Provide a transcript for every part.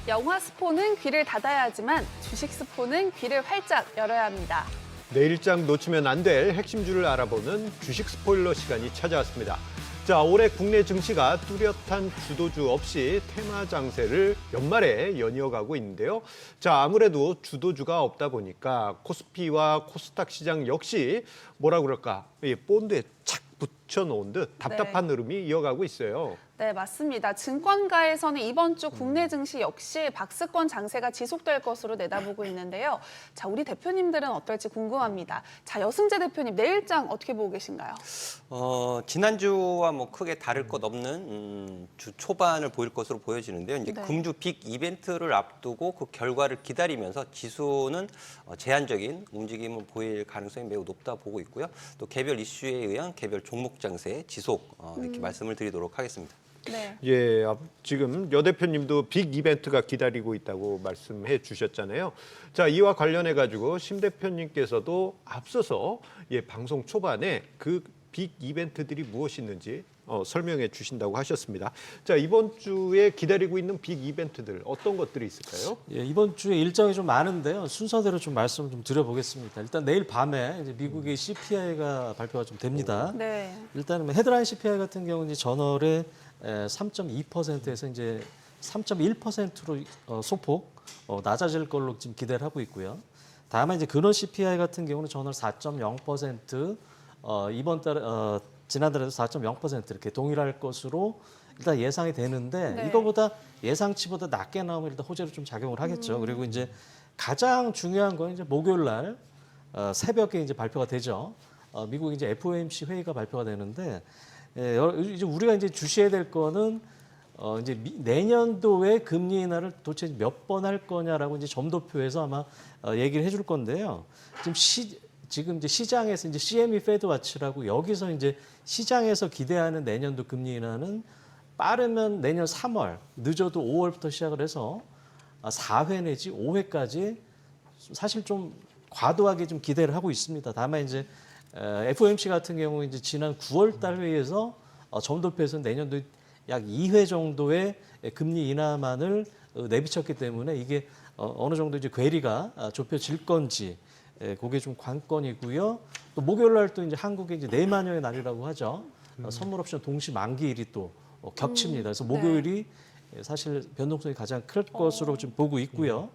영화 스포는 귀를 닫아야 하지만 주식 스포는 귀를 활짝 열어야 합니다. 내일장 놓치면 안 될 핵심주를 알아보는 주식 스포일러 시간이 찾아왔습니다. 자, 올해 국내 증시가 뚜렷한 주도주 없이 테마 장세를 연말에 연이어가고 있는데요. 자, 아무래도 주도주가 없다 보니까 코스피와 코스닥 시장 역시 뭐라 그럴까, 이 본드에 착 붙여놓은 듯 답답한 흐름이 이어가고 있어요. 네, 맞습니다. 증권가에서는 이번 주 국내 증시 역시 박스권 장세가 지속될 것으로 내다보고 있는데요. 자, 우리 대표님들은 어떨지 궁금합니다. 자, 여승재 대표님, 내일장 어떻게 보고 계신가요? 지난주와 뭐 크게 다를 것 없는 주 초반을 보일 것으로 보여지는데요. 이제 네. 금주 빅 이벤트를 앞두고 그 결과를 기다리면서 지수는 제한적인 움직임을 보일 가능성이 매우 높다 보고 있고요. 또 개별 이슈에 의한 개별 종목 장세 지속 이렇게 말씀을 드리도록 하겠습니다. 네. 예, 지금 여 대표님도 빅 이벤트가 기다리고 있다고 말씀해 주셨잖아요. 자, 이와 관련해 가지고 심 대표님께서도 앞서서 방송 초반에 그 빅 이벤트들이 무엇이 있는지 설명해 주신다고 하셨습니다. 자, 이번 주에 기다리고 있는 빅 이벤트들 어떤 것들이 있을까요? 예, 이번 주에 일정이 좀 많은데요. 순서대로 좀 말씀을 좀 드려보겠습니다. 일단 내일 밤에 이제 미국의 CPI가 발표가 좀 됩니다. 네. 일단은 헤드라인 CPI 같은 경우는 이제 전월에 3.2%에서 이제 3.1%로 소폭 낮아질 걸로 지금 기대를 하고 있고요. 다만 이제 근원 CPI 같은 경우는 전월 4.0%, 이번 달에 지난달에도 4.0% 이렇게 동일할 것으로 일단 예상이 되는데 네. 이거보다 예상치보다 낮게 나오면 일단 호재로 좀 작용을 하겠죠. 그리고 이제 가장 중요한 건 이제 목요일 날 새벽에 이제 발표가 되죠. 미국 이제 FOMC 회의가 발표가 되는데 이제 우리가 이제 주시해야 될 거는 이제 내년도에 금리 인하를 도대체 몇 번 할 거냐라고 이제 점도표에서 아마 얘기를 해줄 건데요. 지금 이제 시장에서 이제 CME 페드 와치라고 여기서 이제 시장에서 기대하는 내년도 금리 인하는 빠르면 내년 3월, 늦어도 5월부터 시작을 해서 4회 내지 5회까지 사실 좀 과도하게 좀 기대를 하고 있습니다. 다만 이제 FOMC 같은 경우 이제 지난 9월 달 회의에서 점도표에서 내년도 약 2회 정도의 금리 인하만을 내비쳤기 때문에 이게 어느 정도 이제 괴리가 좁혀질 건지 그게 좀 관건이고요. 또 목요일 날 또 이제 한국의 이제 내만여의 날이라고 하죠. 선물 옵션 동시 만기일이 또 겹칩니다. 그래서 목요일이 사실 변동성이 가장 클 것으로 좀 보고 있고요.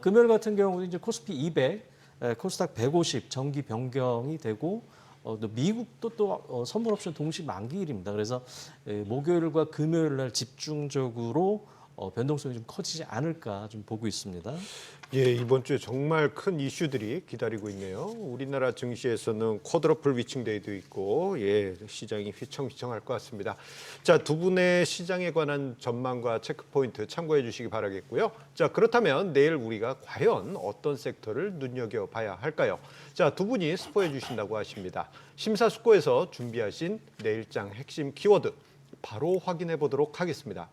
금요일 같은 경우는 이제 코스피 200, 코스닥 150 정기 변경이 되고 또 미국도 또 선물 옵션 동시 만기일입니다. 그래서 목요일과 금요일 날 집중적으로 변동성이 좀 커지지 않을까 좀 보고 있습니다. 예, 이번 주에 정말 큰 이슈들이 기다리고 있네요. 우리나라 증시에서는 쿼드러플 위칭데이도 있고, 시장이 휘청휘청할 것 같습니다. 자, 두 분의 시장에 관한 전망과 체크 포인트 참고해 주시기 바라겠고요. 자, 그렇다면 내일 우리가 과연 어떤 섹터를 눈여겨봐야 할까요? 자, 두 분이 스포해 주신다고 하십니다. 심사숙고해서 준비하신 내일장 핵심 키워드 바로 확인해 보도록 하겠습니다.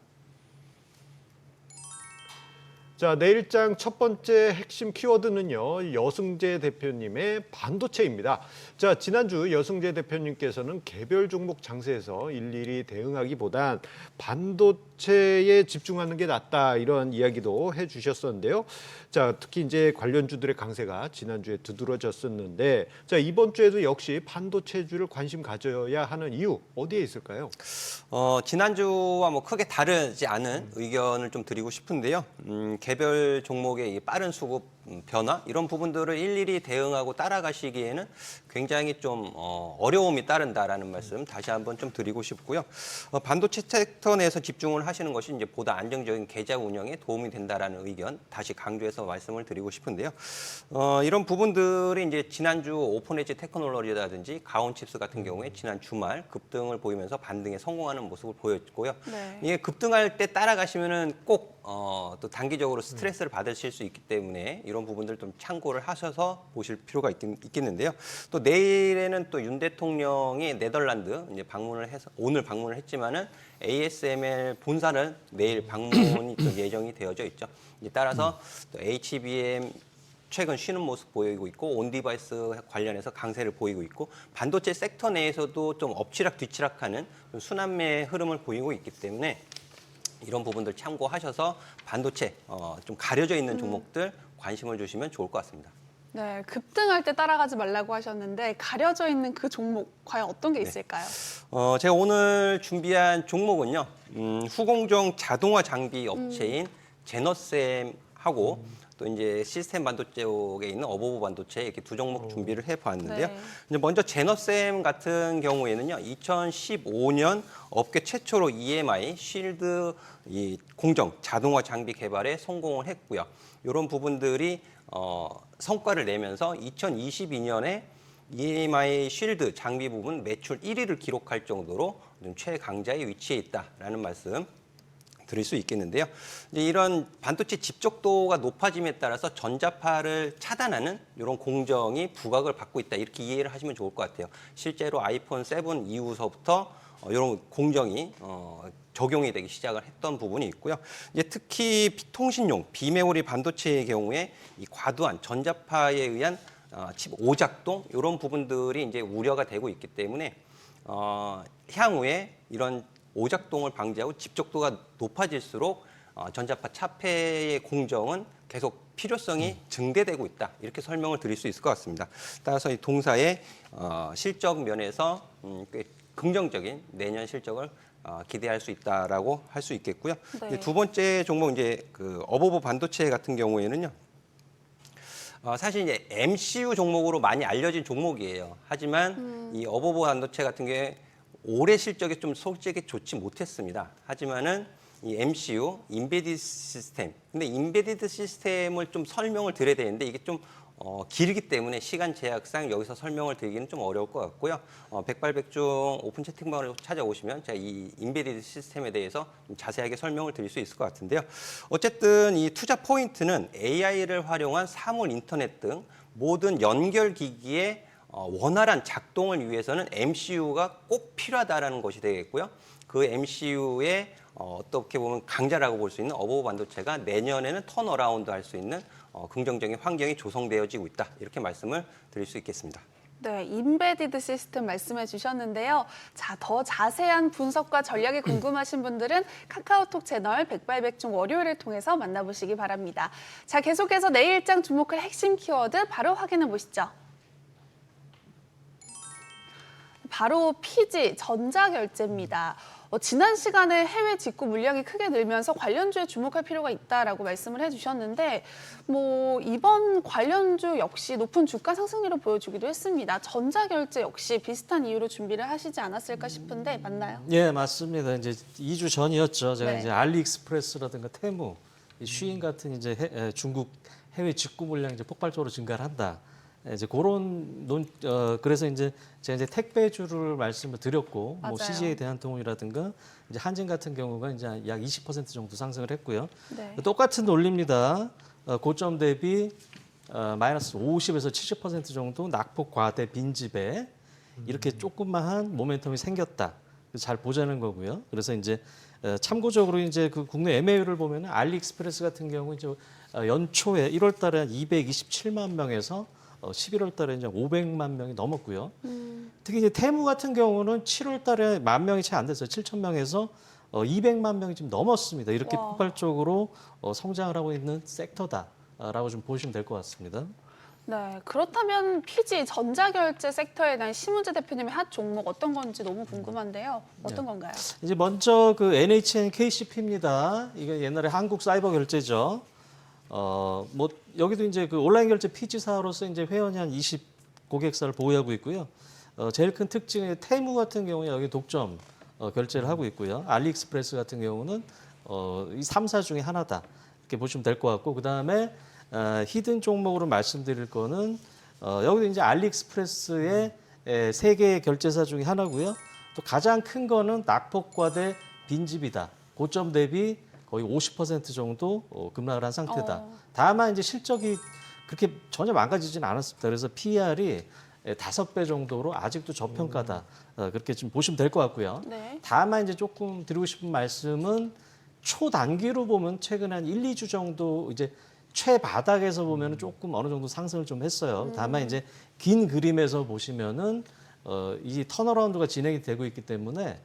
자, 내일장 첫 번째 핵심 키워드는요, 여승재 대표님의 반도체입니다. 자, 지난주 여승재 대표님께서는 개별 종목 장세에서 일일이 대응하기보단 반도체에 집중하는 게 낫다 이런 이야기도 해주셨었는데요. 자, 특히 이제 관련주들의 강세가 지난주에 두드러졌었는데, 자, 이번 주에도 역시 반도체주를 관심 가져야 하는 이유 어디에 있을까요? 지난주와 뭐 크게 다르지 않은 의견을 좀 드리고 싶은데요. 개별 종목의 이 빠른 수급 변화 이런 부분들을 일일이 대응하고 따라가시기에는 굉장히 좀 어려움이 따른다라는 말씀 다시 한번 좀 드리고 싶고요. 반도체 섹터 내에서 집중을 하시는 것이 이제 보다 안정적인 계좌 운영에 도움이 된다라는 의견 다시 강조해서 말씀을 드리고 싶은데요. 이런 부분들이 이제 지난주 오픈엣지 테크놀로지라든지 가온칩스 같은 경우에 지난 주말 급등을 보이면서 반등에 성공하는 모습을 보였고요. 네. 이게 급등할 때 따라가시면은 꼭 또 단기적으로 스트레스를 받으실 수 있기 때문에 이런 부분들 좀 참고를 하셔서 보실 필요가 있겠는데요. 또 내일에는 또 윤 대통령이 네덜란드 이제 방문을 해서 오늘 방문을 했지만은 ASML 본사는 내일 방문이 또 예정이 되어져 있죠. 이제 따라서 또 HBM 최근 쉬는 모습 보이고 있고 온디바이스 관련해서 강세를 보이고 있고 반도체 섹터 내에서도 좀 엎치락 뒤치락하는 순환매의 흐름을 보이고 있기 때문에 이런 부분들 참고하셔서 반도체 좀 가려져 있는 종목들 관심을 주시면 좋을 것 같습니다. 네, 급등할 때 따라가지 말라고 하셨는데 가려져 있는 그 종목 과연 어떤 게 있을까요? 제가 오늘 준비한 종목은요. 후공정 자동화 장비 업체인 제너셈하고 또 이제 시스템 반도체 쪽에 있는 어버버 반도체 이렇게 두 종목 준비를 해봤는데요. 네. 이제 먼저 제너셈 같은 경우에는요, 2015년 업계 최초로 EMI 쉴드 이 공정 자동화 장비 개발에 성공을 했고요. 이런 부분들이 성과를 내면서 2022년에 EMI 쉴드 장비 부분 매출 1위를 기록할 정도로 좀 최강자의 위치에 있다라는 말씀 드릴 수 있겠는데요. 이제 이런 반도체 집적도가 높아짐에 따라서 전자파를 차단하는 이런 공정이 부각을 받고 있다. 이렇게 이해를 하시면 좋을 것 같아요. 실제로 아이폰 7 이후서부터 이런 공정이 적용이 되기 시작을 했던 부분이 있고요. 이제 특히 비통신용 비메모리 반도체의 경우에 이 과도한 전자파에 의한 칩 오작동 이런 부분들이 이제 우려가 되고 있기 때문에 향후에 이런 오작동을 방지하고 집적도가 높아질수록 전자파 차폐의 공정은 계속 필요성이 증대되고 있다. 이렇게 설명을 드릴 수 있을 것 같습니다. 따라서 이 동사의 실적 면에서 꽤 긍정적인 내년 실적을 기대할 수 있다라고 할 수 있겠고요. 네. 이제 두 번째 종목 이제 그 어버버 반도체 같은 경우에는요. 사실 이제 MCU 종목으로 많이 알려진 종목이에요. 하지만 이 어버버 반도체 같은 게 올해 실적이 좀 솔직히 좋지 못했습니다. 하지만은 이 MCU, 인베디드 시스템. 근데 인베디드 시스템을 좀 설명을 드려야 되는데 이게 좀 길기 때문에 시간 제약상 여기서 설명을 드리기는 좀 어려울 것 같고요. 백발백중 오픈 채팅방을 찾아오시면 제가 이 인베디드 시스템에 대해서 좀 자세하게 설명을 드릴 수 있을 것 같은데요. 어쨌든 이 투자 포인트는 AI를 활용한 사물 인터넷 등 모든 연결 기기의 원활한 작동을 위해서는 MCU가 꼭 필요하다라는 것이 되겠고요. 그 MCU의 어떻게 보면 강자라고 볼 수 있는 어버버 반도체가 내년에는 턴어라운드 할 수 있는 긍정적인 환경이 조성되어지고 있다. 이렇게 말씀을 드릴 수 있겠습니다. 네, 인베디드 시스템 말씀해 주셨는데요. 자, 더 자세한 분석과 전략이 궁금하신 분들은 카카오톡 채널 백발백중 월요일을 통해서 만나보시기 바랍니다. 자, 계속해서 내일장 주목할 핵심 키워드 바로 확인해 보시죠. 바로 PG, 전자결제입니다. 지난 시간에 해외 직구 물량이 크게 늘면서 관련주에 주목할 필요가 있다라고 말씀을 해주셨는데 이번 관련주 역시 높은 주가 상승률을 보여주기도 했습니다. 전자결제 역시 비슷한 이유로 준비를 하시지 않았을까 싶은데 맞나요? 예, 맞습니다. 이제 2주 전이었죠. 제가 네. 이제 알리익스프레스라든가 테무, 이 쉬인 같은 이제 중국 해외 직구 물량이 이제 폭발적으로 증가를 한다. 이제 그런 그래서 이제 제가 이제 택배주를 말씀을 드렸고, 맞아요. CJ 대한통운이라든가 이제 한진 같은 경우가 이제 약 20% 정도 상승을 했고요. 네. 똑같은 논리입니다. 고점 대비 마이너스 50에서 70% 정도 낙폭 과대 빈집에 이렇게 조그마한 모멘텀이 생겼다. 그래서 잘 보자는 거고요. 그래서 이제 참고적으로 이제 그 국내 MAU를 보면은 알리익스프레스 같은 경우 이제 연초에 1월달에 227만 명에서 11월달에 이제 500만 명이 넘었고요. 특히 이제 테무 같은 경우는 7월달에 1만 명이 채 안 됐어요. 7천 명에서 200만 명이 좀 넘었습니다. 이렇게 와. 폭발적으로 성장을 하고 있는 섹터다라고 좀 보시면 될 것 같습니다. 네, 그렇다면 PG, 전자결제 섹터에 대한 심은재 대표님의 핫 종목 어떤 건지 너무 궁금한데요. 어떤 건가요? 이제 먼저 그 NHN KCP입니다. 이게 옛날에 한국 사이버 결제죠. 여기도 이제 그 온라인 결제 PG사로서 이제 회원이 한 20 고객사를 보유하고 있고요. 제일 큰 특징은 테무 같은 경우에 여기 독점 결제를 하고 있고요. 알리익스프레스 같은 경우는 이 3사 중에 하나다. 이렇게 보시면 될 것 같고, 그 다음에 히든 종목으로 말씀드릴 거는 여기도 이제 알리익스프레스의 세 개의 결제사 중에 하나고요. 또 가장 큰 거는 낙폭과대 빈집이다. 고점 대비 거의 50% 정도 급락을 한 상태다. 다만 이제 실적이 그렇게 전혀 망가지지는 않았습니다. 그래서 PER이 5배 정도로 아직도 저평가다. 그렇게 좀 보시면 될 것 같고요. 네. 다만 이제 조금 드리고 싶은 말씀은 초단기로 보면 최근 한 1, 2주 정도 이제 최바닥에서 보면 조금 어느 정도 상승을 좀 했어요. 다만 이제 긴 그림에서 보시면은 이 턴어라운드가 진행이 되고 있기 때문에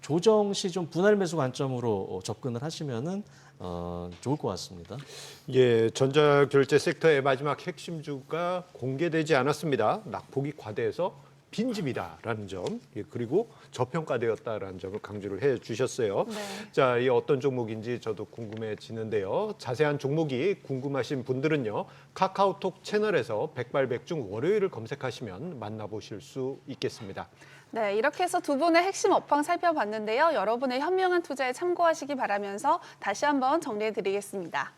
조정 시 좀 분할 매수 관점으로 접근을 하시면은 좋을 것 같습니다. 예, 전자결제 섹터의 마지막 핵심주가 공개되지 않았습니다. 낙폭이 과대해서 빈집이다라는 점, 예, 그리고 저평가되었다라는 점을 강조를 해주셨어요. 네. 자, 이 어떤 종목인지 저도 궁금해지는데요. 자세한 종목이 궁금하신 분들은요, 카카오톡 채널에서 백발백중 월요일을 검색하시면 만나보실 수 있겠습니다. 네, 이렇게 해서 두 분의 핵심 업황 살펴봤는데요. 여러분의 현명한 투자에 참고하시기 바라면서 다시 한번 정리해드리겠습니다.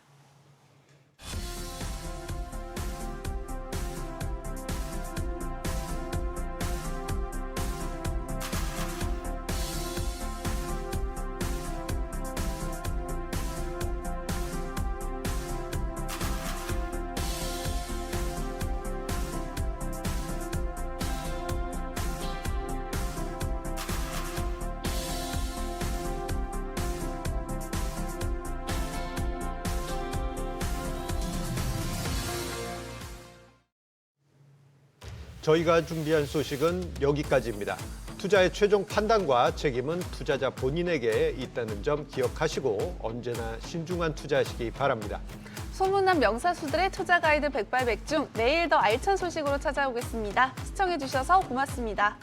저희가 준비한 소식은 여기까지입니다. 투자의 최종 판단과 책임은 투자자 본인에게 있다는 점 기억하시고 언제나 신중한 투자하시기 바랍니다. 소문난 명사수들의 투자 가이드 백발백중, 내일 더 알찬 소식으로 찾아오겠습니다. 시청해주셔서 고맙습니다.